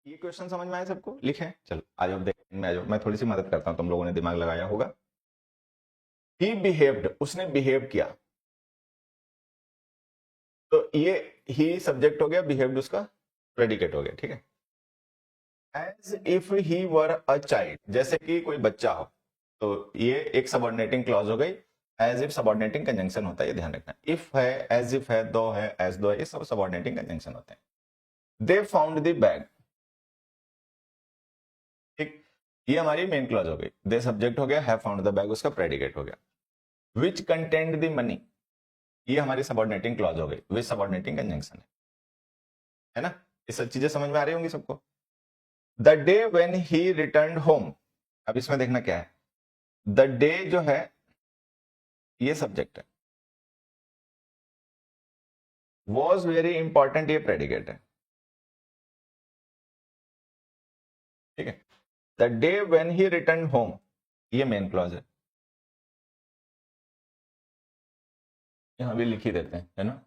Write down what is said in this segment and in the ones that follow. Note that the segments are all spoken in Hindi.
ये क्वेश्चन समझ में आया सबको? लिखे, चलो आ जाओ देखने में आ जाओ, मैं थोड़ी सी मदद करता हूँ, तुम लोगों ने दिमाग लगाया होगा। ही बिहेव्ड, उसने बिहेव किया, तो ये ही सब्जेक्ट हो गया, बिहेव्ड उसका प्रेडिकेट हो गया, ठीक है। As if he were a child, जैसे कि कोई बच्चा हो, तो ये एक सबऑर्डिनेटिंग क्लॉज हो गई। एज इफ सबऑर्डिनेटिंग कंजंक्शन होता है, ये ध्यान रखना। इफ है, एज इफ है, दो है, एज दो है, ये सब सबऑर्डिनेटिंग कंजंक्शन होते हैं। दे फाउंड द बैग, ठीक, ये हमारी मेन क्लॉज हो गई। दे सब्जेक्ट हो गया, हैव फाउंड द बैग उसका प्रेडिकेट हो गया। विच कंटेंट द मनी, ये हमारी सबऑर्डिनेटिंग क्लॉज हो गई, विच सबऑर्डिनेटिंग कंजंक्शन है ना। ये सब चीजें समझ में आ रही होंगी सबको। The day when he return home, अब इसमें देखना क्या है, द डे जो है ये सब्जेक्ट है, वॉज वेरी इंपॉर्टेंट ये प्रेडिकेट है, ठीक है। The day when he return home ये मेन क्लॉज है, यहां भी लिख ही देते हैं, है ना।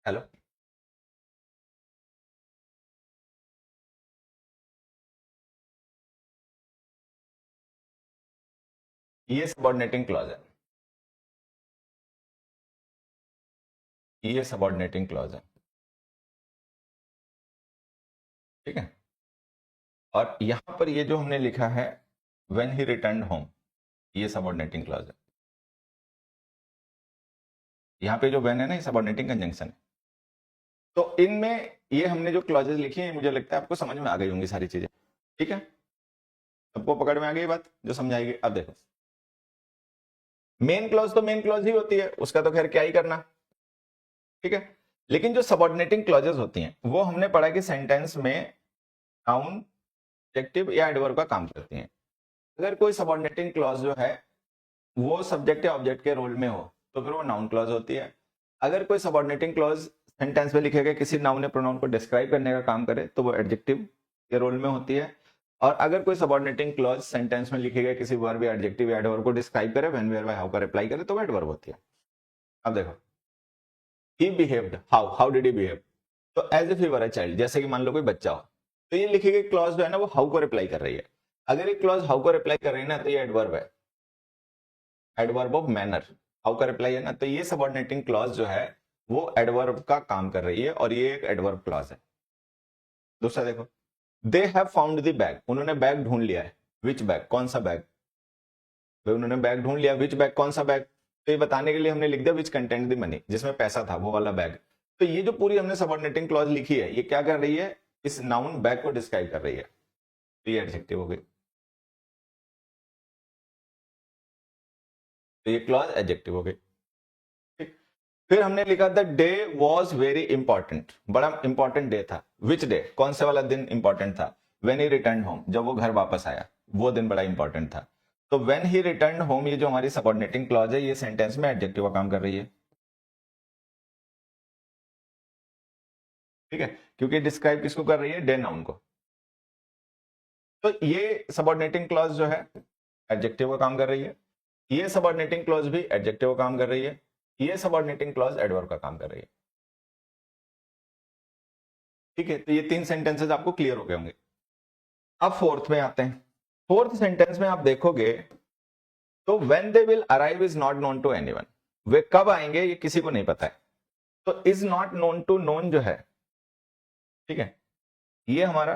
हेलो, ये सबऑर्डिनेटिंग क्लॉज है, ये सबऑर्डिनेटिंग क्लॉज है, ठीक है। और यहां पर ये जो हमने लिखा है व्हेन ही रिटर्न होम, ये सबऑर्डिनेटिंग क्लॉज है। यहाँ पे जो व्हेन है ना, ये सबऑर्डिनेटिंग कंजंक्शन है। तो इनमें ये हमने जो क्लॉजेस लिखी है, मुझे लगता है आपको समझ में आ गई होंगी सारी चीजें, ठीक है। सबको पकड़ में आ गई बात जो समझाएगी। अब देखो, मेन क्लॉज तो मेन क्लॉज ही होती है, उसका तो खैर क्या ही करना, ठीक है। लेकिन जो सबऑर्डिनेटिंग क्लॉजेस होती हैं, वो हमने पढ़ा कि सेंटेंस में नाउन, एडजेक्टिव या एडवर्ब का काम करती हैं। अगर कोई सबऑर्डिनेटिंग क्लॉज जो है वो सब्जेक्ट या ऑब्जेक्ट के रोल में हो, तो फिर वो नाउन क्लॉज होती है। अगर कोई सबऑर्डिनेटिंग क्लॉज सेंटेंस में लिखे गए किसी नाउन या प्रोनाउन को डिस्क्राइब करने का काम करे, तो वो एडजेक्टिव के रोल में होती है। और अगर कोई सबऑर्डिनेटिंग क्लॉज सेंटेंस में लिखे गए किसी वर्ब या एडजेक्टिव या एडवर्ब को डिस्क्राइब करे, व्हेन वेयर बाय हाउ का रिप्लाई करे, तो वो एडवर्ब होती है। अब देखो, he behaved, how did he behave, तो as if he were a child, जैसे कि मान लो कोई बच्चा हो, तो ये लिखी गई क्लॉज जो है ना, वो हाउ को रिप्लाई कर रही है। अगर ये क्लॉज हाउ को रिप्लाई कर रही है ना, तो ये एडवर्ब है, एडवर्ब ऑफ मैनर। हाउ का रिप्लाई है ना, तो ये सबऑर्डिनेटिंग क्लॉज जो है वो एडवर्ब का काम कर रही है, और ये एक एडवर्ब क्लॉज है। दूसरा देखो, they have found the bag, उन्होंने बैग ढूंढ लिया है। विच बैग, कौन सा बैग, भाई उन्होंने बैग ढूंढ लिया, विच बैग, कौन सा बैग, तो ये बताने के लिए हमने लिख दिया विच कंटेंट द मनी, जिसमें पैसा था, वो वाला बैग। तो ये जो पूरी हमने सबऑर्डिनेटिंग क्लॉज लिखी है, ये क्या कर रही है, इस नाउन बैग को डिस्क्राइब कर रही है, तो ये एडजेक्टिव हो गई, तो ये क्लॉज एडजेक्टिव हो गई। फिर हमने लिखा the day was very important, बड़ा इंपॉर्टेंट डे था। विच डे, कौन से वाला दिन इंपॉर्टेंट था, वेन ही रिटर्न होम, जब वो घर वापस आया, वो दिन बड़ा इंपॉर्टेंट था। तो वेन ही रिटर्न होम, ये जो हमारी सबऑर्डिनेटिंग क्लॉज है, ये सेंटेंस में एडजेक्टिव का काम कर रही है, ठीक है, क्योंकि डिस्क्राइब किसको कर रही है, डे नाउन को। तो ये सबऑर्डिनेटिंग क्लॉज जो है एडजेक्टिव का काम कर रही है, ये सबऑर्डिनेटिंग क्लॉज भी एडजेक्टिव का काम कर रही है, ये सबऑर्डिनेटिंग क्लॉज एडवर्ब का काम कर रही है, ठीक है। तो ये तीन सेंटेंसेस आपको क्लियर हो गए होंगे। अब फोर्थ में आते हैं। फोर्थ सेंटेंस में आप देखोगे तो when they will arrive is not known to anyone, वे कब आएंगे ये किसी को नहीं पता है। तो is not known to known जो है, ठीक है, ये हमारा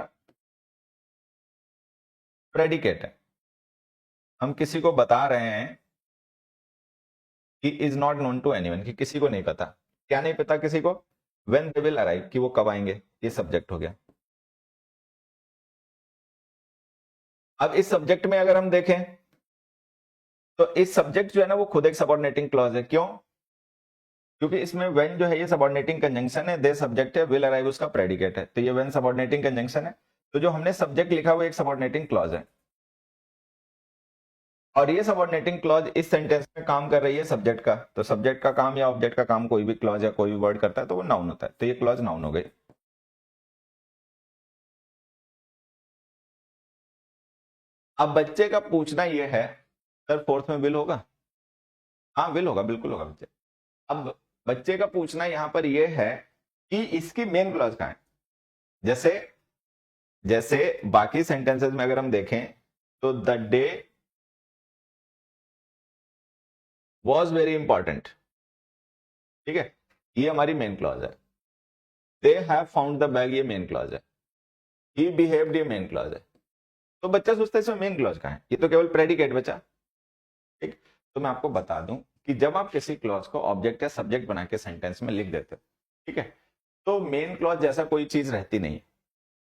प्रेडिकेट है। हम किसी को बता रहे हैं कि is not known to anyone, कि किसी को नहीं पता। क्या नहीं पता किसी को, व्हेन दे विल अराइव, कि वो कब आएंगे, ये सब्जेक्ट हो गया। अब इस सब्जेक्ट में अगर हम देखें, तो इस सब्जेक्ट जो है ना, वो खुद एक सबऑर्डिनेटिंग क्लॉज है। क्यों, क्योंकि इसमें व्हेन जो है ये सबऑर्डिनेटिंग कंजंक्शन है, दे सब्जेक्ट है, विल अराइव उसका प्रेडिकेट है, तो ये व्हेन सबऑर्डिनेटिंग कंजंक्शन है। तो जो हमने सब्जेक्ट लिखा वो एक सबऑर्डिनेटिंग क्लॉज है, और ये सबऑर्डिनेटिंग क्लॉज इस सेंटेंस में काम कर रही है सब्जेक्ट का। तो सब्जेक्ट का काम या ऑब्जेक्ट का काम कोई भी क्लॉज या कोई भी वर्ड करता है तो वो नाउन होता है, तो ये क्लॉज नाउन हो गई। अब बच्चे का पूछना यह है सर फोर्थ में विल होगा? हाँ विल होगा, बिल्कुल होगा बच्चे। अब बच्चे का पूछना यहां पर यह है कि इसकी मेन क्लॉज कहां है। जैसे जैसे बाकी सेंटेंसेस में अगर हम देखें तो the day was very important, ठीक है, ये हमारी मेन क्लॉज है। They have found the bag, ये मेन क्लॉज है। ही बिहेव्ड, ये मेन क्लॉज है। तो बच्चा सोचता है इसमें मेन क्लॉज कहां है, ये तो केवल प्रेडिकेट बचा। ठीक, तो मैं आपको बता दूं कि जब आप किसी क्लॉज को ऑब्जेक्ट या सब्जेक्ट बना के सेंटेंस में लिख देते हो, ठीक है, तो मेन क्लॉज जैसा कोई चीज रहती नहीं।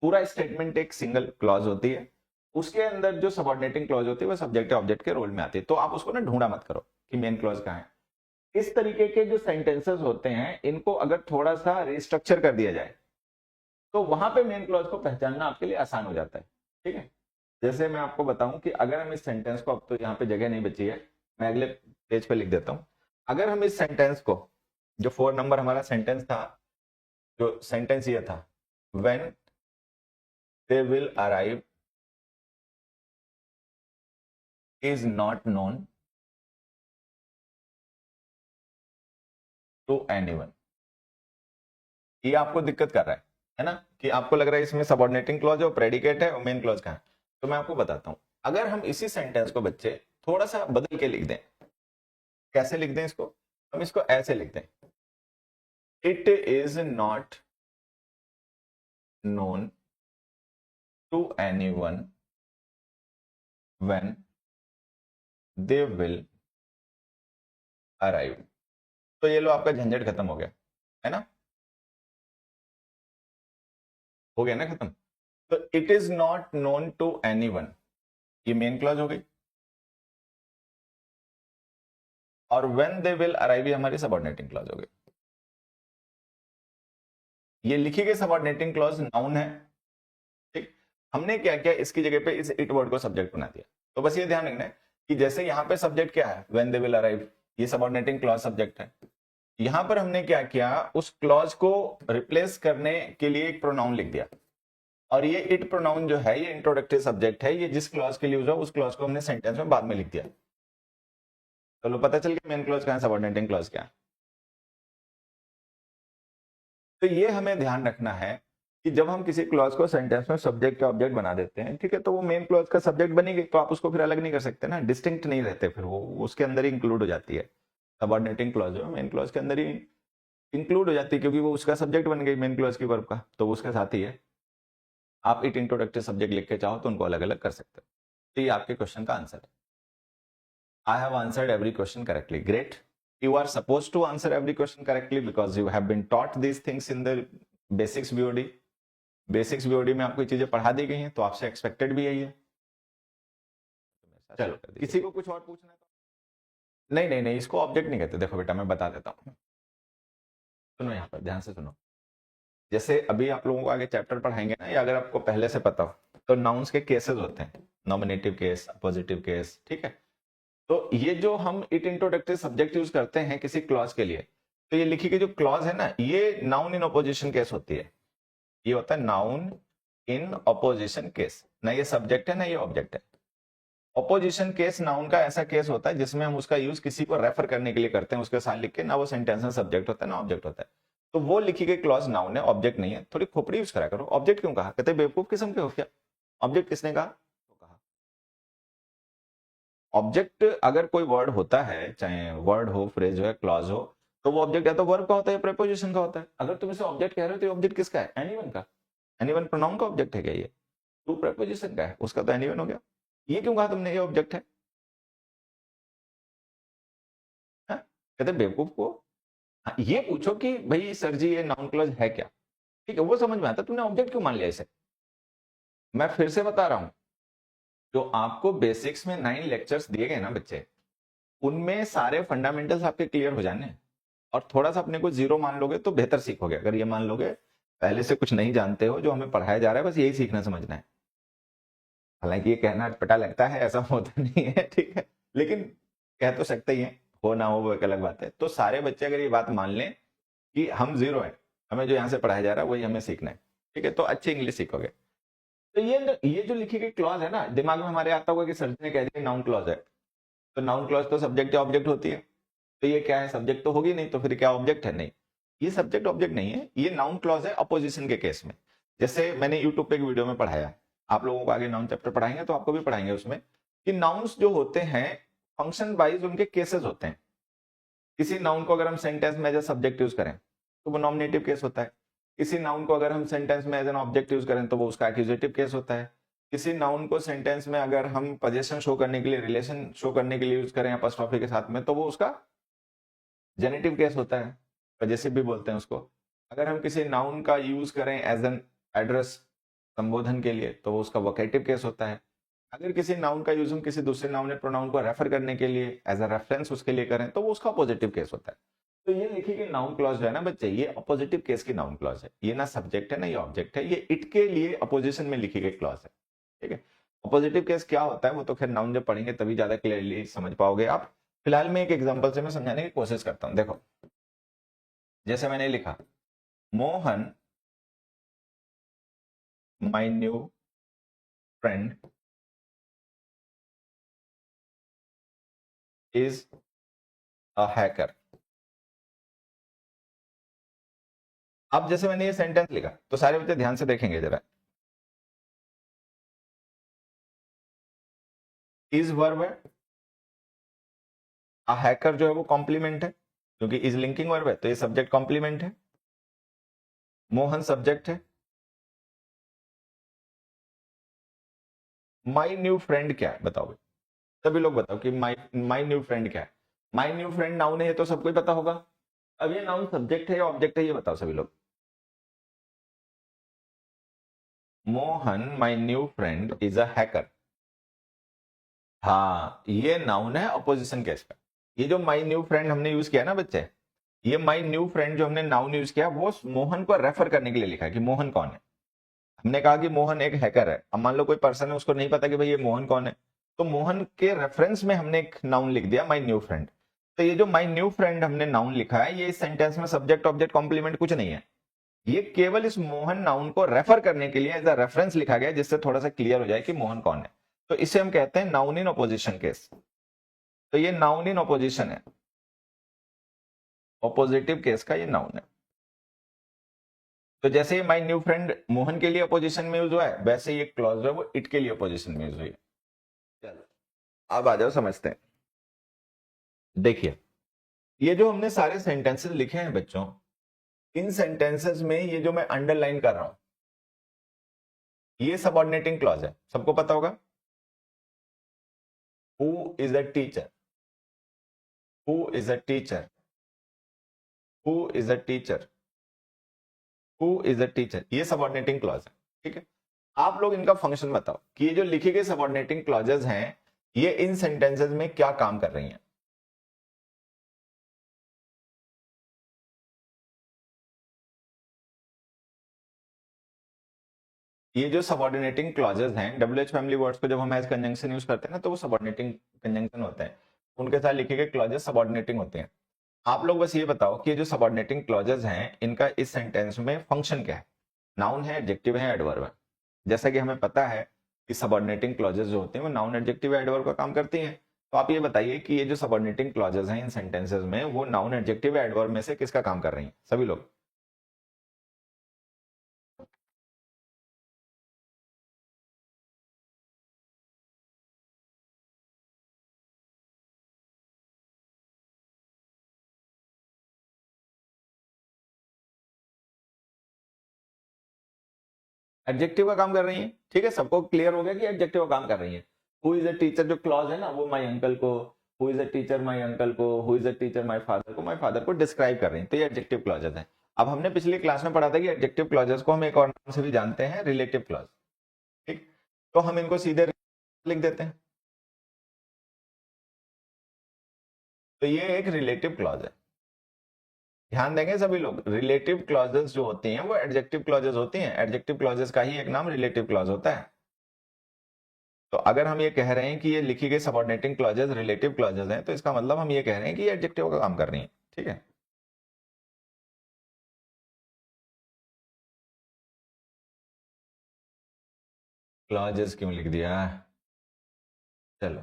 पूरा स्टेटमेंट एक सिंगल क्लॉज होती है, उसके अंदर जो सबऑर्डिनेटिंग क्लॉज होती है वो सब्जेक्ट या ऑब्जेक्ट के रोल में आती है। तो आप उसको ना ढूंढा मत करो कि मेन क्लॉज कहां है। इस तरीके के जो सेंटेंसेस होते हैं इनको अगर थोड़ा सा रिस्ट्रक्चर कर दिया जाए तो वहां पे मेन क्लॉज को पहचानना आपके लिए आसान हो जाता है। ठीक है, जैसे मैं आपको बताऊं कि अगर हम इस सेंटेंस को, अब तो यहाँ पे जगह नहीं बची है, मैं अगले पेज पे लिख देता हूं। अगर हम इस सेंटेंस को, जो 4 नंबर हमारा सेंटेंस था, जो सेंटेंस ये था, when they will arrive is not known to anyone, ये आपको दिक्कत कर रहा है ना, कि आपको लग रहा है इसमें सबऑर्डिनेटिंग क्लॉज है और प्रेडिकेट है और मेन क्लॉज कहां है। तो मैं आपको बताता हूं, अगर हम इसी सेंटेंस को बच्चे थोड़ा सा बदल के लिख दें, कैसे लिख दें इसको, हम इसको ऐसे लिख दें, it is not known to anyone when they will arrive. तो ये लो आपका झंझट खत्म हो गया, है ना, हो गया ना खत्म। तो it is not known to anyone, ये मेन क्लॉज हो गई, और व्हेन दे विल अराइव ये हमारी सबऑर्डिनेटिंग क्लॉज हो गई। ये लिखी गई सबऑर्डिनेटिंग क्लॉज नाउन है। ठीक, हमने क्या किया, इसकी जगह पे इस इट वर्ड को सब्जेक्ट बना दिया। तो बस ये ध्यान रखना है कि जैसे यहाँ पे सब्जेक्ट क्या है, व्हेन दे विल अराइव, ये सबऑर्डिनेटिंग क्लॉज सब्जेक्ट है। यहां पर हमने क्या किया, उस क्लॉज को रिप्लेस करने के लिए एक प्रोनाउन लिख दिया, और ये इट प्रोनाउन जो है ये इंट्रोडक्टिव सब्जेक्ट है, ये जिस क्लॉज के लिए यूज हो उस क्लॉज को हमने सेंटेंस में बाद में लिख दिया। चलो पता चल गया मेन क्लॉज क्या है, सबऑर्डिनेटिंग क्लॉज क्या है। तो ये हमें ध्यान रखना है कि जब हम किसी क्लॉज को सेंटेंस में सब्जेक्ट या ऑब्जेक्ट बना देते हैं, ठीक है, तो वो मेन क्लॉज का सब्जेक्ट बनी गई, तो आप उसको फिर अलग नहीं कर सकते ना, डिस्टिंक्ट नहीं रहते, फिर वो उसके अंदर ही इंक्लूड हो जाती है। सबऑर्डिनेटिंग क्लॉज जो मेन क्लॉज के अंदर ही इंक्लूड हो जाती है, क्योंकि वो उसका सब्जेक्ट बन गई मेन क्लॉज की वर्ब का, तो वो उसके साथ ही है। आप इट इंट्रोडक्टिव सब्जेक्ट लिख के चाहो तो उनको अलग अलग कर सकते हो। तो ये आपके क्वेश्चन का आंसर है। I have answered every question correctly, great. You are supposed to answer every question correctly because you have been taught these things in the basics BOD. Basics BOD में आपको चीजें पढ़ा दी गई हैं, तो आपसे एक्सपेक्टेड भी यही है। चलो किसी को कुछ और पूछना है तो? नहीं नहीं नहीं, इसको ऑब्जेक्ट नहीं कहते। देखो बेटा मैं बता देता हूँ, सुनो यहाँ पर ध्यान से सुनो। जैसे अभी आप लोगों को आगे चैप्टर पढ़ाएंगे ना, या अगर आपको पहले से पता हो तो नाउन्स के केसेस होते हैं, नॉमिनेटिव केस, पॉजिटिव केस, ठीक है। तो ये जो हम इट इंट्रोडक्टिव सब्जेक्ट यूज करते हैं किसी क्लॉज के लिए, तो ये लिखी गई जो क्लॉज है ना, ये नाउन इन ऑपोजिशन केस होती है। ये होता है नाउन इन ऑपोजिशन केस, ना ये सब्जेक्ट है ना ये ऑब्जेक्ट है। ऑपोजिशन केस नाउन का ऐसा केस होता है जिसमें हम उसका यूज किसी को रेफर करने के लिए करते हैं, उसके साथ लिख के, ना वो सेंटेंस में सब्जेक्ट होता है ना ऑब्जेक्ट होता है। तो वो लिखी गई क्लॉज नाउन है, ऑब्जेक्ट नहीं है। थोड़ी खोपड़ी यूज करा करो, ऑब्जेक्ट क्यों कहा, कहते बेवकूफ किस्म के हो क्या, ऑब्जेक्ट किसने कहा, ऑब्जेक्ट अगर कोई वर्ड होता है, चाहे वर्ड हो, फ्रेज हो या क्लॉज हो, तो वो ऑब्जेक्ट या तो वर्ब का होता है, प्रीपोजिशन का होता है। अगर तुम इसे ऑब्जेक्ट कह रहे हो तो ऑब्जेक्ट किसका है, एनीवन का। एनीवन प्रोनाउन का ऑब्जेक्ट है क्या ये, टू प्रीपोजिशन का है, उसका तो एनीवन हो गया। ये क्यों कहा तुमने ये ऑब्जेक्ट है, कहते बेवकूफ को। हाँ, ये पूछो कि भाई सर जी ये नाउन क्लॉज है क्या, ठीक है, वो समझ में आता, तुमने ऑब्जेक्ट क्यों मान लिया इसे। मैं फिर से बता रहा हूं, जो आपको बेसिक्स में 9 लेक्चर्स दिए गए ना बच्चे, उनमें सारे फंडामेंटल्स आपके क्लियर हो जाने, और थोड़ा सा अपने को जीरो मान लोगे तो बेहतर सीखोगे। अगर ये मान लोगे पहले से कुछ नहीं जानते हो, जो हमें पढ़ाया जा रहा है बस यही सीखना समझना है। हालांकि ये कहना पता लगता है, ऐसा होता नहीं है, ठीक है, लेकिन कह तो सकते ही है, हो ना हो वो एक अलग बात है। तो सारे बच्चे अगर ये बात मान लें कि हम जीरो है, हमें जो यहाँ से पढ़ाया जा रहा है वही हमें सीखना है, ठीक है, तो अच्छी इंग्लिश सीखोगे। तो ये जो लिखी गई क्लॉज है ना, दिमाग में हमारे आता होगा कि सर ने कह दिया नाउन क्लॉज है, तो नाउन क्लॉज तो सब्जेक्ट या ऑब्जेक्ट होती है, तो ये क्या है, सब्जेक्ट तो होगी नहीं, तो फिर क्या ऑब्जेक्ट है? नहीं, ये सब्जेक्ट ऑब्जेक्ट नहीं है, ये नाउन क्लॉज है अपोजिशन के केस में। जैसे मैंने यूट्यूब पे एक वीडियो में पढ़ाया, आप लोगों को आगे नाउन चैप्टर पढ़ाएंगे तो आपको भी पढ़ाएंगे उसमें, कि नाउन्स जो होते हैं फंक्शन वाइज उनके केसेस होते हैं। किसी नाउन को अगर हम सेंटेंस में एज ए सब्जेक्ट यूज करें तो वो नॉमिनेटिव केस होता है। किसी नाउन को अगर हम सेंटेंस में एज एन ऑब्जेक्ट यूज करें तो वो उसका एक्यूजेटिव केस होता है। किसी नाउन को सेंटेंस में अगर हम पोजीशन शो करने के लिए, रिलेशन शो करने के लिए यूज करें अपॉस्ट्रोफी के साथ में, तो वो उसका जेनेटिव केस होता है, पजेसिव भी बोलते हैं उसको। अगर हम किसी नाउन का यूज करें एज एन एड्रेस, संबोधन के लिए, तो वो उसका वोकेटिव केस होता है। अगर किसी नाउन का यूज हम किसी दूसरे नाउन या प्रोनाउन को रेफर करने के लिए एज अ रेफरेंस उसके लिए करें तो वो उसका पॉजिटिव केस होता है। तो ये लिखी गई नाउन क्लॉज जो है ना बच्चे, ये अपोजिटिव केस की नाउन क्लॉज है। ये ना सब्जेक्ट है ना ये ऑब्जेक्ट है, ये इट के लिए अपोजिशन में लिखी गई क्लॉज है। ठीक है, अपोजिटिव केस क्या होता है वो तो खैर नाउन जब पढ़ेंगे तभी ज्यादा क्लियरली समझ पाओगे आप। फिलहाल मैं एक एग्जाम्पल से मैं समझाने की कोशिश करता हूं। देखो, जैसे मैंने लिखा Mohan my new friend is a hacker. अब जैसे मैंने ये सेंटेंस लिखा तो सारे बच्चे ध्यान से देखेंगे जरा, इज वर्ब है, अ हैकर जो है वो कॉम्प्लीमेंट है, क्योंकि इज लिंकिंग वर्ब है तो ये सब्जेक्ट कॉम्प्लीमेंट है, मोहन सब्जेक्ट है, माय न्यू फ्रेंड क्या है बताओ भाई, सभी लोग बताओ कि माय न्यू फ्रेंड क्या है। माय न्यू फ्रेंड नाउन है ये तो सबको ही पता होगा। अब ये नाउन सब्जेक्ट है या ऑब्जेक्ट है ये बताओ सभी लोग। Mohan my new friend is a hacker, हाँ ये नाउन है अपोजिशन केस का। ये जो माय न्यू फ्रेंड हमने यूज किया ना बच्चे, ये माय न्यू फ्रेंड जो हमने नाउन यूज किया वो मोहन को रेफर करने के लिए लिखा है कि मोहन कौन है। हमने कहा कि मोहन एक हैकर है, अब मान लो कोई पर्सन है उसको नहीं पता कि भाई ये मोहन कौन है, तो मोहन के रेफरेंस में हमने एक नाउन लिख दिया माय न्यू फ्रेंड। तो ये जो माय न्यू फ्रेंड हमने नाउन लिखा है ये इस सेंटेंस में सब्जेक्ट ऑब्जेक्ट कॉम्प्लीमेंट कुछ नहीं है, ये केवल इस मोहन नाउन को रेफर करने के लिए एज अ रेफरेंस लिखा गया जिससे थोड़ा सा क्लियर हो जाए कि मोहन कौन है। तो इसे हम कहते हैं नाउन इन ऑपोजिशन केस। तो ये नाउन इन ऑपोजिशन है, ऑपोजिटिव केस का ये नाउन है। तो जैसे ही माय न्यू फ्रेंड मोहन के लिए अपोजिशन में यूज हुआ है वैसे ये क्लॉज है वो इट के लिए अपोजिशन में यूज हुई है। चलो अब आ जाओ समझते हैं। देखिए, ये जो हमने सारे सेंटेंसेस लिखे हैं बच्चों, इन सेंटेंसेस में ये जो मैं अंडरलाइन कर रहा हूं ये सबऑर्डिनेटिंग क्लॉज है, सबको पता होगा। Who is a teacher, who is a teacher, who is a teacher, who is a teacher, ये सबऑर्डिनेटिंग क्लॉज है। ठीक है, आप लोग इनका फंक्शन बताओ कि ये जो लिखी गई सबऑर्डिनेटिंग क्लॉजेस हैं ये इन सेंटेंसेस में क्या काम कर रही हैं। ये जो सबऑर्डिनेटिंग क्लॉजेस हैं WH फैमिली वर्ड्स को जब हम एज कंजंक्शन यूज करते हैं ना तो वो सबऑर्डिनेटिंग कंजंक्शन होते हैं, उनके साथ लिखे गए क्लॉजेस सबऑर्डिनेटिंग होते हैं। आप लोग बस ये बताओ कि ये जो सबऑर्डिनेटिंग क्लॉजेस हैं इनका इस सेंटेंस में फंक्शन क्या है, नाउन है, एडजेक्टिव है, एडवर्ब है। जैसा कि हमें पता है कि सबऑर्डिनेटिंग क्लॉजेस जो होते हैं वो नाउन, एडजेक्टिव, एडवर्ब का काम करती हैं। तो आप ये बताइए कि ये जो सबऑर्डिनेटिंग क्लॉजेस हैं इन सेंटेंसेस में वो नाउन, एडजेक्टिव, एडवर्ब में से किसका काम कर रही हैं सभी लोग। एडजेक्टिव का काम कर रही है। ठीक है, सबको क्लियर हो गया कि एडजेक्टिव का काम कर रही है। हु इज अ टीचर जो क्लॉज है ना वो माय अंकल को, who is a teacher my uncle को, who is a teacher my father को, माय फादर को डिस्क्राइब कर रही है, तो ये एडजेक्टिव क्लॉजेस है। अब हमने पिछली क्लास में पढ़ा था कि एडजेक्टिव क्लॉजेस को हम एक और नाम से भी जानते हैं, रिलेटिव क्लॉज। ठीक, तो हम इनको सीधे लिख देते हैं। तो ये एक रिलेटिव क्लॉज है, ध्यान देंगे सभी लोग। रिलेटिव क्लॉजेस जो होती हैं वो एडजेक्टिव क्लॉजेस होती हैं, एडजेक्टिव क्लॉजेस का ही एक नाम रिलेटिव क्लॉज होता है। तो अगर हम ये कह रहे हैं कि ये लिखी गई सबऑर्डिनेटिंग क्लॉजेस रिलेटिव क्लॉजेस हैं तो इसका मतलब हम ये कह रहे हैं कि ये एडजेक्टिव का काम कर रही हैं। ठीक है, क्लॉजेस क्यों लिख दिया? चलो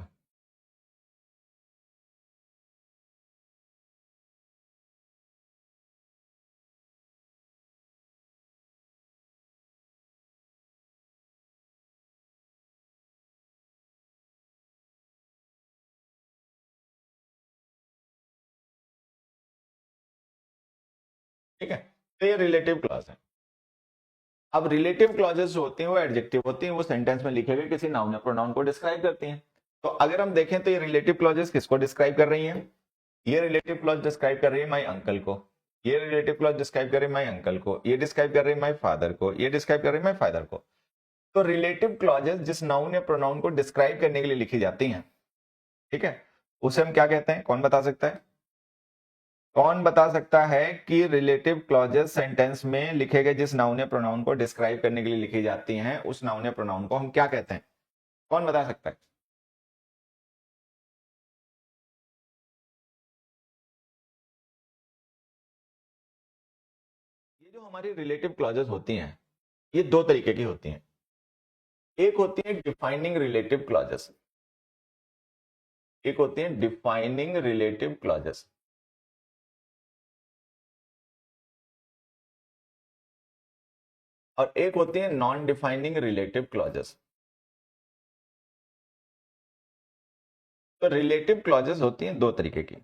ठीक है, तो ये रिलेटिव क्लॉज है। अब रिलेटिव क्लॉजेस जो होती हैं वो एडजेक्टिव होती हैं, वो सेंटेंस में लिखे गए किसी नाउन या प्रोनाउन को डिस्क्राइब करती हैं। तो अगर हम देखें तो ये रिलेटिव क्लॉजेस किसको डिस्क्राइब कर रही हैं? ये रिलेटिव क्लॉज डिस्क्राइब कर रही है माय अंकल को, ये रिलेटिव क्लॉज डिस्क्राइब कर रही है माय अंकल को, ये डिस्क्राइब कर रही है माय फादर को, ये डिस्क्राइब कर रही है माय फादर को। तो रिलेटिव क्लॉजेस जिस नाउन या प्रोनाउन को डिस्क्राइब करने के लिए लिखी जाती हैं, ठीक है, उसे हम क्या कहते हैं? कौन बता सकता है? कौन बता सकता है कि रिलेटिव क्लॉजेस सेंटेंस में लिखे गए जिस नाउन या प्रोनाउन को डिस्क्राइब करने के लिए लिखी जाती हैं, उस नाउन या प्रोनाउन को हम क्या कहते हैं? कौन बता सकता है? ये जो हमारी रिलेटिव क्लॉजेस होती हैं, ये दो तरीके की होती हैं। एक होती है डिफाइनिंग रिलेटिव क्लॉजेस, एक होती है डिफाइनिंग रिलेटिव क्लॉजेस, और एक होती है नॉन डिफाइनिंग रिलेटिव क्लॉजेस। तो रिलेटिव क्लॉजेस होती हैं दो तरीके की,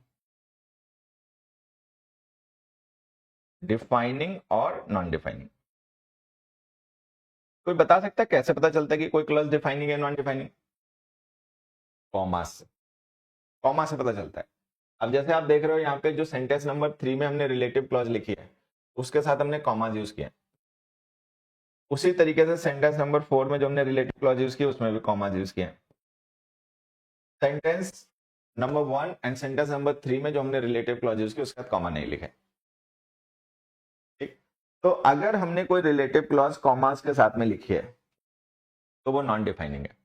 डिफाइनिंग और नॉन डिफाइनिंग। कोई बता सकता है कैसे पता चलता है कि कोई क्लॉज डिफाइनिंग है नॉन डिफाइनिंग? कॉमा से, कॉमा से पता चलता है। अब जैसे आप देख रहे हो यहाँ पे जो सेंटेंस नंबर 3 में हमने रिलेटिव क्लॉज लिखी है, उसके साथ हमने कॉमाज यूज किया। उसी तरीके से सेंटेंस नंबर 4 में जो हमने रिलेटिव क्लॉज यूज किया, उसमें भी कॉमाज यूज किया। Sentence number 1 and sentence number 3 में जो हमने रिलेटिव क्लॉज यूज किया, उसके साथ कॉमा नहीं लिखे। ठीक, तो अगर हमने कोई रिलेटिव क्लॉज कॉमास के साथ में लिखी है तो वो नॉन डिफाइनिंग है,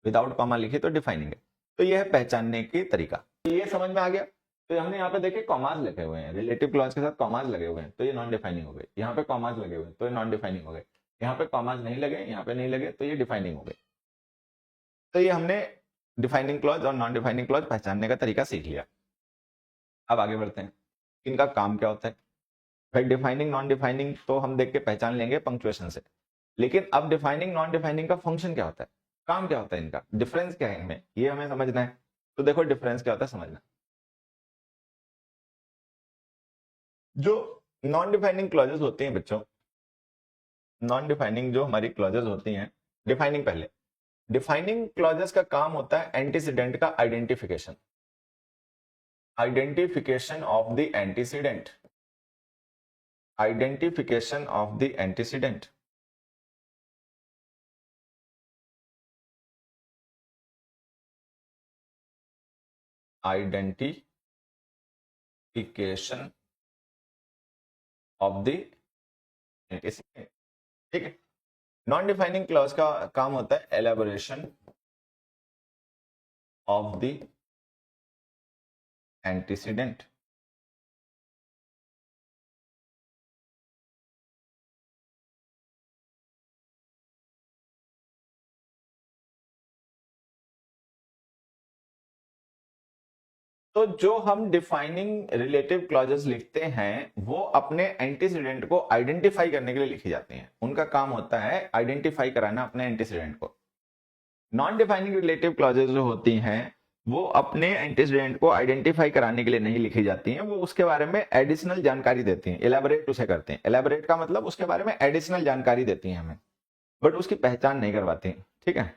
विदाउट कॉमा लिखी तो डिफाइनिंग है। तो यह है पहचानने की तरीका। तो ये समझ में आ गया। तो हमने यहाँ पे देखे कॉमास लगे हुए हैं, रिलेटिव क्लॉज के साथ कॉमास लगे हुए हैं, तो ये नॉन डिफाइनिंग हो गई। यहाँ पे कॉमास लगे हुए हैं तो ये नॉन डिफाइनिंग हो गए। यहाँ पे कॉमास नहीं लगे, यहाँ पे नहीं लगे, तो ये डिफाइनिंग हो गई। तो ये हमने डिफाइनिंग क्लॉज और नॉन डिफाइनिंग क्लॉज पहचानने का तरीका सीख लिया। अब आगे बढ़ते हैं, इनका काम क्या होता है? भाई डिफाइनिंग नॉन डिफाइनिंग तो हम देख के पहचान लेंगे पंक्चुएशन से, लेकिन अब डिफाइनिंग नॉन डिफाइनिंग का फंक्शन क्या होता है, काम क्या होता है, इनका डिफरेंस क्या है इनमें, ये हमें समझना है। तो देखो डिफरेंस क्या होता है समझना। जो नॉन डिफाइनिंग क्लॉजेस होती हैं बच्चों, नॉन डिफाइनिंग जो हमारी क्लॉजेस होती हैं, डिफाइनिंग पहले, डिफाइनिंग क्लॉजेस का काम होता है एंटीसीडेंट का identification, identification of the antecedent, identification of the antecedent. Identification of the antecedent, ठीक है। नॉन डिफाइनिंग क्लॉज का काम होता है एलेबोरेशन ऑफ द एंटीसीडेंट। तो जो हम डिफाइनिंग रिलेटिव क्लॉजेस लिखते हैं वो अपने एंटीसीडेंट को आइडेंटिफाई करने के लिए लिखी जाती हैं। उनका काम होता है आइडेंटिफाई कराना अपने एंटीसीडेंट को। नॉन डिफाइनिंग रिलेटिव क्लॉजेस जो होती हैं वो अपने एंटीसीडेंट को आइडेंटिफाई कराने के लिए नहीं लिखी जाती हैं, वो उसके बारे में एडिशनल जानकारी देती हैं, एलैबोरेट उसे करते हैं। एलैबोरेट का मतलब उसके बारे में एडिशनल जानकारी देती हैं हमें, बट उसकी पहचान नहीं करवाती, ठीक है।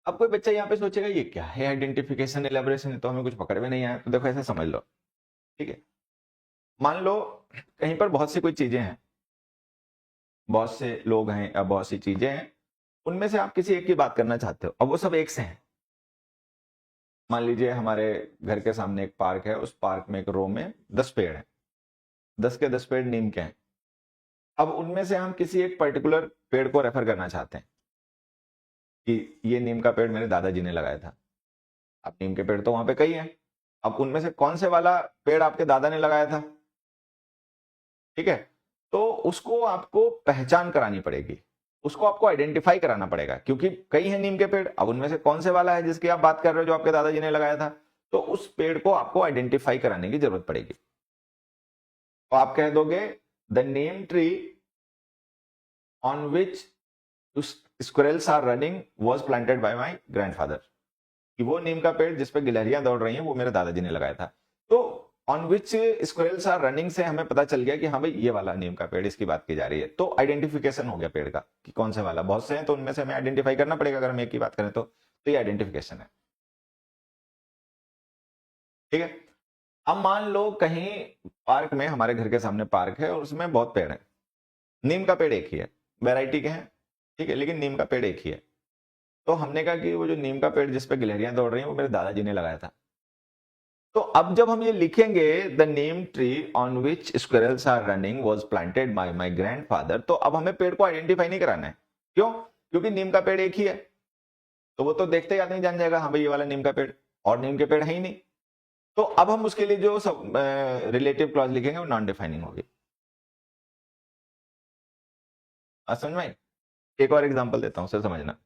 अब कोई बच्चा यहाँ पे सोचेगा ये क्या है आइडेंटिफिकेशन एलैबोरेशन, तो हमें कुछ पकड़ में नहीं आया। तो देखो ऐसे समझ लो, ठीक है। मान लो कहीं पर बहुत सी कोई चीजें हैं, बहुत से लोग हैं या बहुत सी चीजें हैं, उनमें से आप किसी एक की बात करना चाहते हो, अब वो सब एक से हैं। मान लीजिए हमारे घर के सामने एक पार्क है, उस पार्क में एक रो में 10 पेड़ हैं, 10 के 10 पेड़ नीम के हैं। अब उनमें से हम किसी एक पर्टिकुलर पेड़ को रेफर करना चाहते हैं कि ये नीम का पेड़ मेरे दादाजी ने लगाया था। अब नीम के पेड़ तो वहां पे कई हैं, अब उनमें से कौन से वाला पेड़ आपके दादा ने लगाया था, ठीक है। तो उसको आपको पहचान करानी पड़ेगी, उसको आपको आइडेंटिफाई कराना पड़ेगा, क्योंकि कई हैं नीम के पेड़, अब उनमें से कौन से वाला है जिसकी आप बात कर रहे हो जो आपके दादाजी ने लगाया था, तो उस पेड़ को आपको आइडेंटिफाई कराने की जरूरत पड़ेगी। तो आप कह दोगे the neem tree on which squirrels are running was planted by my grandfather, कि वो नीम का पेड़ जिसपे गिलहरियां दौड़ रही हैं वो मेरे दादाजी ने लगाया था। तो on which squirrels are running से हमें पता चल गया कि हाँ भाई ये वाला नीम का पेड़, इसकी बात की जा रही है। तो आइडेंटिफिकेशन हो गया पेड़ का कि कौन से वाला, बहुत से हैं तो उनमें से हमें आइडेंटिफाई करना पड़ेगा अगर हम एक की बात करें तो ये आइडेंटिफिकेशन है। ठीक है, अब मान लो कहीं पार्क में, हमारे घर के सामने पार्क है और उसमें बहुत पेड़ है, नीम का पेड़ एक ही है, वैरायटी के हैं, ठीक है, लेकिन नीम का पेड़ एक ही है। तो हमने कहा कि वो जो नीम का पेड़ जिसपे गिलहरियां दौड़ रही हैं वो मेरे दादाजी ने लगाया था। तो अब जब हम ये लिखेंगे the neem tree on which squirrels are running was planted by my grandfather, तो अब हमें पेड़ को आइडेंटिफाई नहीं कराना है। क्यों? क्योंकि नीम का पेड़ एक ही है, तो वो तो देखते ही आदमी जान जाएगा हाँ भाई ये वाला नीम का पेड़, और नीम के पेड़ है ही नहीं। तो अब हम उसके लिए जो रिलेटिव क्लॉज लिखेंगे वो नॉन डिफाइनिंग होगी। समझ में? एक और एग्जांपल देता हूं, उसे समझना।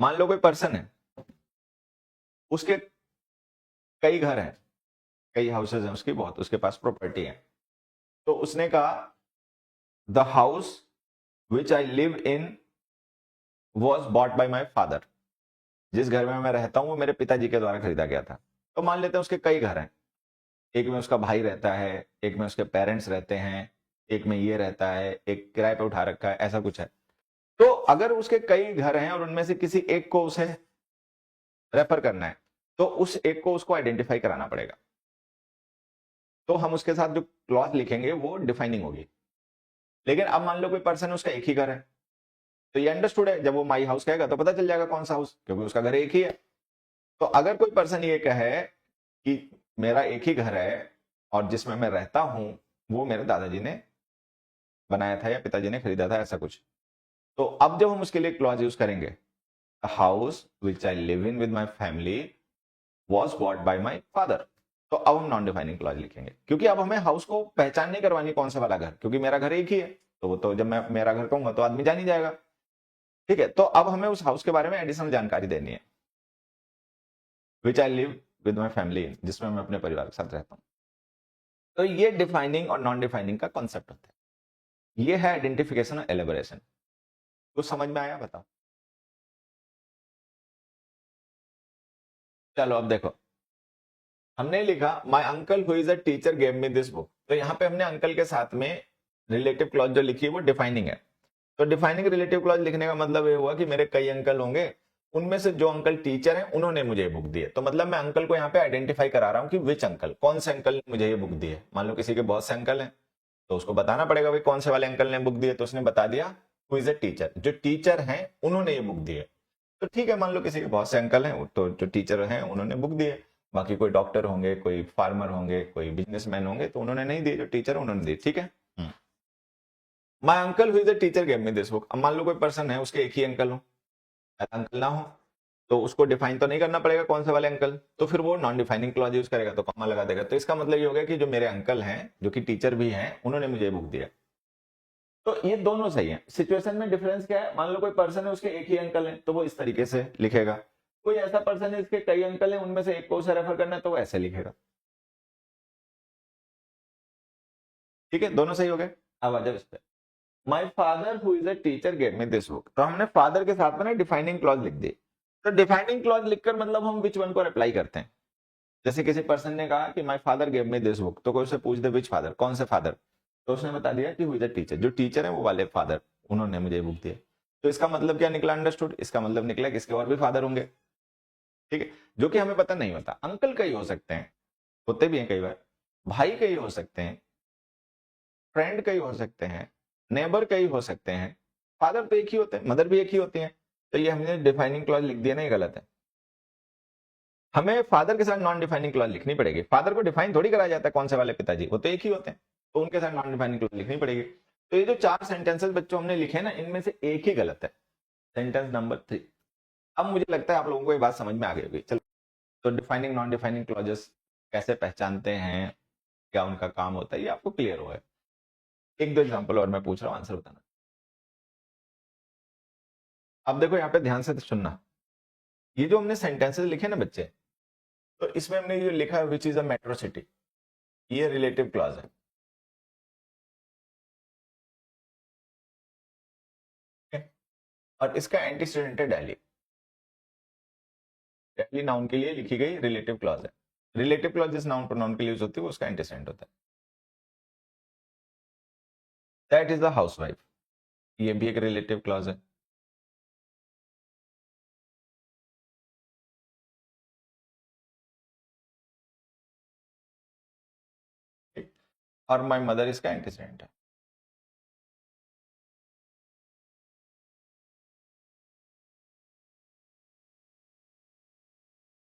मान लो कोई पर्सन है, उसके कई घर हैं, कई हाउसेज हैं उसकी, बहुत, उसके पास प्रॉपर्टी है। तो उसने कहा the house which I live in was bought by my father, जिस घर में मैं रहता हूं वो मेरे पिताजी के द्वारा खरीदा गया था। तो मान लेते हैं उसके कई घर हैं, एक में उसका भाई रहता है, एक में उसके पेरेंट्स रहते हैं, एक में ये रहता है, एक किराए पे उठा रखा है, ऐसा कुछ है। तो अगर उसके कई घर हैं और उनमें से किसी एक को उसे रेफर करना है, तो उस एक को उसको आइडेंटिफाई कराना पड़ेगा। तो हम उसके साथ जो क्लॉज लिखेंगे वो डिफाइनिंग होगी। लेकिन अब मान लो कोई पर्सन, उसका एक ही घर है, तो ये अंडरस्टूड है, जब वो माई हाउस कहेगा तो पता चल जाएगा कौन सा हाउस, क्योंकि उसका घर एक ही है। तो अगर कोई पर्सन ये कहे कि मेरा एक ही घर है और जिसमें मैं रहता हूं वो मेरे दादाजी ने बनाया था या पिताजी ने खरीदा था, ऐसा कुछ, तो अब जब हम उसके लिए क्लॉज यूज करेंगे, house which I live in with my family was bought by my father, तो अब हम नॉन डिफाइनिंग क्लॉज लिखेंगे, क्योंकि अब हमें हाउस को पहचान नहीं करवानी कौन सा वाला घर, क्योंकि मेरा घर एक ही है, तो वो तो जब मैं मेरा घर कहूंगा तो आदमी जान ही जाएगा। ठीक है, तो अब हमें उस हाउस के बारे में एडिशनल जानकारी देनी है, which I live with my family, जिसमें मैं अपने परिवार के साथ रहता हूं। तो ये डिफाइनिंग और नॉन डिफाइनिंग का कॉन्सेप्ट होता है। ये है आइडेंटिफिकेशन और एलिबरेशन। कुछ समझ में आया? बताओ। चलो अब देखो, हमने लिखा my uncle who is a teacher gave me this book, तो यहाँ पे हमने अंकल के साथ में रिलेटिव क्लॉज जो लिखी है वो डिफाइनिंग है। तो डिफाइनिंग रिलेटिव क्लॉज लिखने का मतलब ये हुआ कि मेरे कई अंकल होंगे, उनमें से जो अंकल टीचर हैं उन्होंने मुझे ये बुक दी है। तो मतलब मैं अंकल को यहाँ पे आइडेंटिफाई करा रहा हूँ कि विच अंकल, कौन से अंकल ने मुझे ये बुक दी है। मान लो किसी के बहुत से अंकल हैं, तो उसको बताना पड़ेगा भाई कौन से वाले अंकल ने बुक दी है, तो उसने बता दिया हु इज अ टीचर, जो टीचर हैं उन्होंने ये बुक दी है। तो ठीक है, मान लो किसी के बहुत से अंकल हैं, तो जो टीचर हैं उन्होंने बुक दी है। बाकी कोई डॉक्टर होंगे, कोई फार्मर होंगे, कोई बिजनेसमैन होंगे, तो उन्होंने नहीं दी, जो टीचर है उन्होंने दी। ठीक है, my uncle who is a teacher gave me this book. अब मान लो कोई पर्सन है उसके एक ही अंकल हो, अंकल ना हो, तो उसको डिफाइन तो नहीं करना पड़ेगा कौन से वाले अंकल, तो फिर वो नॉन डिफाइनिंग क्लॉज यूज करेगा, तो कॉमा लगा देगा। तो इसका मतलब ये हो गया कि जो मेरे अंकल हैं जो कि टीचर भी हैं उन्होंने मुझे बुक दिया। तो ये दोनों सही है। सिचुएशन में डिफरेंस क्या है? मान लो कोई पर्सन है उसके एक ही अंकल है, तो वो इस तरीके से लिखेगा। कोई ऐसा पर्सन है इसके कई अंकल हैं, उनमें से एक को उसे रेफर करना है, तो वो ऐसे लिखेगा। ठीक है, दोनों सही हो गए। अब आ जाओ इस पे, my father who is a teacher gave me this book. तो हमने फादर के साथ में ना डिफाइनिंग क्लॉज लिख दी। तो डिफाइनिंग क्लॉज लिखकर मतलब हम विच वन को अप्लाई करते हैं। जैसे किसी पर्सन ने कहा कि my father gave me this book, तो कोई उसे पूछ दे विच फादर, कौन से फादर, तो उसने बता दिया कि हु इज अ टीचर, जो टीचर है वो वाले फादर, उन्होंने मुझे बुक दिया। तो इसका मतलब क्या निकला? अंडरस्टूड। इसका मतलब निकला कि इसके और भी फादर होंगे। ठीक है, जो कि हमें पता नहीं होता। अंकल कई हो सकते हैं, होते भी हैं कई बार, भाई कई हो सकते हैं, फ्रेंड कई हो सकते हैं, नेबर कई हो सकते हैं, फादर तो एक ही होते हैं, मदर भी एक ही होती है। तो ये हमने डिफाइनिंग क्लॉज लिख दिया ना, ये गलत है। हमें फादर के साथ नॉन डिफाइनिंग क्लॉज लिखनी पड़ेगी। फादर को डिफाइन थोड़ी कराया जाता है कौन से वाले पिताजी, वो तो एक ही होते हैं, तो उनके साथ नॉन डिफाइनिंग क्लॉज लिखनी पड़ेगी। तो ये जो 4 सेंटेंसेस बच्चों हमने लिखे ना, इनमें से एक ही गलत है, सेंटेंस नंबर 3। अब मुझे लगता है आप लोगों को ये बात समझ में आ गई होगी। चलो, तो डिफाइनिंग नॉन डिफाइनिंग क्लॉजेस कैसे पहचानते हैं, क्या उनका काम होता है, ये आपको क्लियर हुआ है। एक दो एग्जाम्पल और मैं पूछ रहा हूँ, आंसर बताना। अब देखो यहाँ पे ध्यान से सुनना, ये जो हमने सेंटेंसेस लिखे ना बच्चे, तो इसमें हमने जो लिखा है which is a metro city, ये रिलेटिव क्लॉज है। और इसका एंटीसीडेंट है दिल्ली। दिल्ली नाउन के लिए लिखी गई रिलेटिव क्लॉज है। रिलेटिव क्लॉज जिस नाउन प्रोनाउन के लिए यूज होती है उसका एंटीसीडेंट होता है। दैट इज द हाउसवाइफ, ये भी एक रिलेटिव क्लॉज है। और माई मदर इसका एंटीसीडेंट है।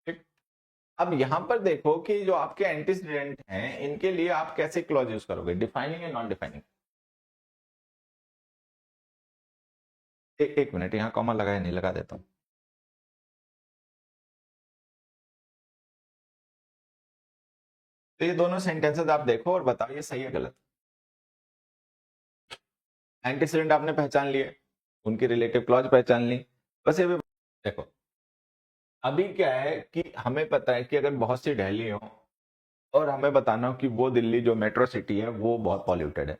ठीक, अब यहां पर देखो कि जो आपके एंटीसीडेंट हैं इनके लिए आप कैसे क्लॉज यूज करोगे, डिफाइनिंग या नॉन डिफाइनिंग। एक मिनट, यहां कॉमा लगाया नहीं, लगा देता हूं। तो ये दोनों सेंटेंसेस आप देखो और बताओ ये सही है गलत। एंटीसीडेंट आपने पहचान लिए, उनकी रिलेटिव क्लॉज पहचान ली, बस ये भी देखो। अभी क्या है कि हमें पता है कि अगर बहुत सी दिल्ली हो और हमें बताना हो कि वो दिल्ली जो मेट्रो सिटी है वो बहुत पॉल्यूटेड है,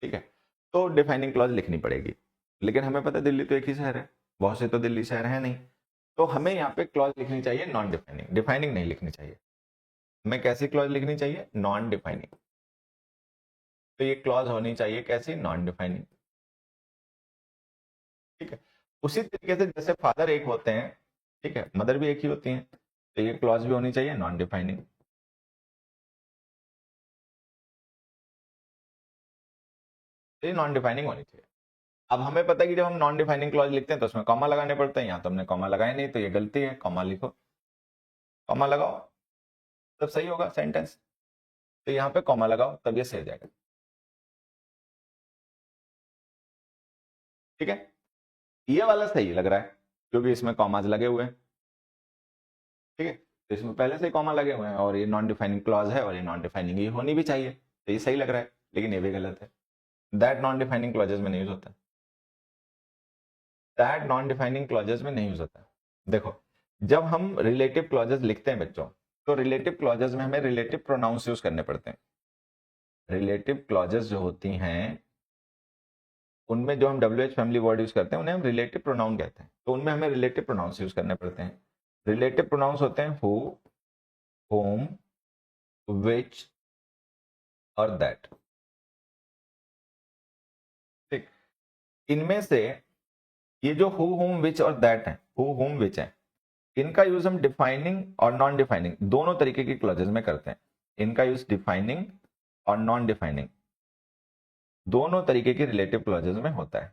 ठीक है, तो डिफाइनिंग क्लॉज लिखनी पड़ेगी। लेकिन हमें पता है दिल्ली तो एक ही शहर है, बहुत से तो दिल्ली शहर है नहीं, तो हमें यहाँ पे क्लॉज लिखनी चाहिए नॉन डिफाइनिंग, डिफाइनिंग नहीं लिखनी चाहिए। हमें कैसी क्लॉज लिखनी चाहिए, नॉन डिफाइनिंग। तो ये क्लॉज होनी चाहिए कैसी, नॉन डिफाइनिंग। ठीक है, उसी तरीके से जैसे फादर एक होते हैं, ठीक है, मदर भी एक ही होती है, तो ये क्लॉज भी होनी चाहिए नॉन डिफाइनिंग। तो ये नॉन डिफाइनिंग होनी चाहिए। अब हमें पता है कि जब हम नॉन डिफाइनिंग क्लॉज लिखते हैं तो उसमें कॉमा लगाने पड़ते हैं, यहाँ तो हमने कॉमा लगाया नहीं, तो ये गलती है, कॉमा लिखो, कॉमा लगाओ तब सही होगा सेंटेंस। तो यहाँ पे कॉमा लगाओ तब ये सही हो जाएगा। ठीक है, ये वाला सही लग रहा है क्योंकि इसमें कॉमाज लगे हुए हैं। ठीक है, तो इसमें पहले से कॉमा लगे हुए हैं और ये नॉन डिफाइनिंग क्लॉज है और ये नॉन डिफाइनिंग ये होनी भी चाहिए, तो ये सही लग रहा है। लेकिन ये भी गलत है, दैट नॉन डिफाइनिंग क्लॉजेज में नहीं यूज होता, दैट नॉन डिफाइनिंग क्लॉजेज में नहीं यूज होता। देखो, जब हम रिलेटिव क्लॉजेज लिखते हैं बच्चों, तो रिलेटिव क्लॉजेज में हमें रिलेटिव प्रोनाउंस यूज करने पड़ते हैं। रिलेटिव क्लॉजेज जो होती हैं उनमें जो हम WH फैमिली वर्ड यूज करते हैं उन्हें हम रिलेटिव प्रोनाउन कहते हैं, तो उनमें हमें रिलेटिव प्रोनाउंस यूज करने पड़ते हैं। रिलेटिव प्रोनाउंस होते हैं हु, whom, which और दैट। ठीक, इनमें से ये जो हु, whom, which और दैट है, हु, whom, which है, इनका यूज हम डिफाइनिंग और नॉन डिफाइनिंग दोनों तरीके की क्लॉजेज में करते हैं। इनका यूज डिफाइनिंग और नॉन डिफाइनिंग दोनों तरीके की रिलेटिव क्लॉजेज में होता है।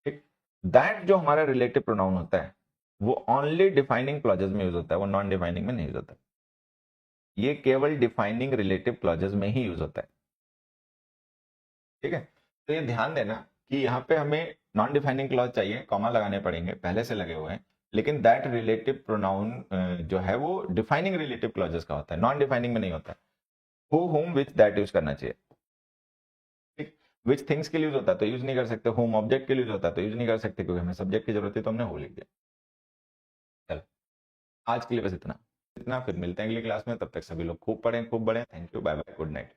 ठीक, दैट जो हमारा रिलेटिव प्रोनाउन होता है वो ओनली डिफाइनिंग क्लॉजेज में यूज होता है, वो नॉन डिफाइनिंग में नहीं यूज होता। ये केवल डिफाइनिंग रिलेटिव क्लॉजेज में ही यूज होता है। ठीक है, तो ये ध्यान देना कि यहाँ पे हमें नॉन डिफाइनिंग क्लॉज चाहिए, कॉमा लगाने पड़ेंगे, पहले से लगे हुए हैं, लेकिन दैट रिलेटिव प्रोनाउन जो है वो डिफाइनिंग रिलेटिव क्लॉजेस का होता है, नॉन डिफाइनिंग में नहीं होता। Who, whom, which, that use करना चाहिए। ठीक, विच थिंग्स के लिए यूज होता है तो यूज नहीं कर सकते, होम ऑब्जेक्ट के लिए यूज होता है तो यूज नहीं कर सकते क्योंकि हमें सब्जेक्ट की जरूरत है, तो हमने हो लिख दिया। चलो, आज के लिए बस इतना इतना, फिर मिलते हैं अगली क्लास में, तब तक सभी लोग खूब पढ़ें खूब बढ़ें। Thank you, bye bye, good night.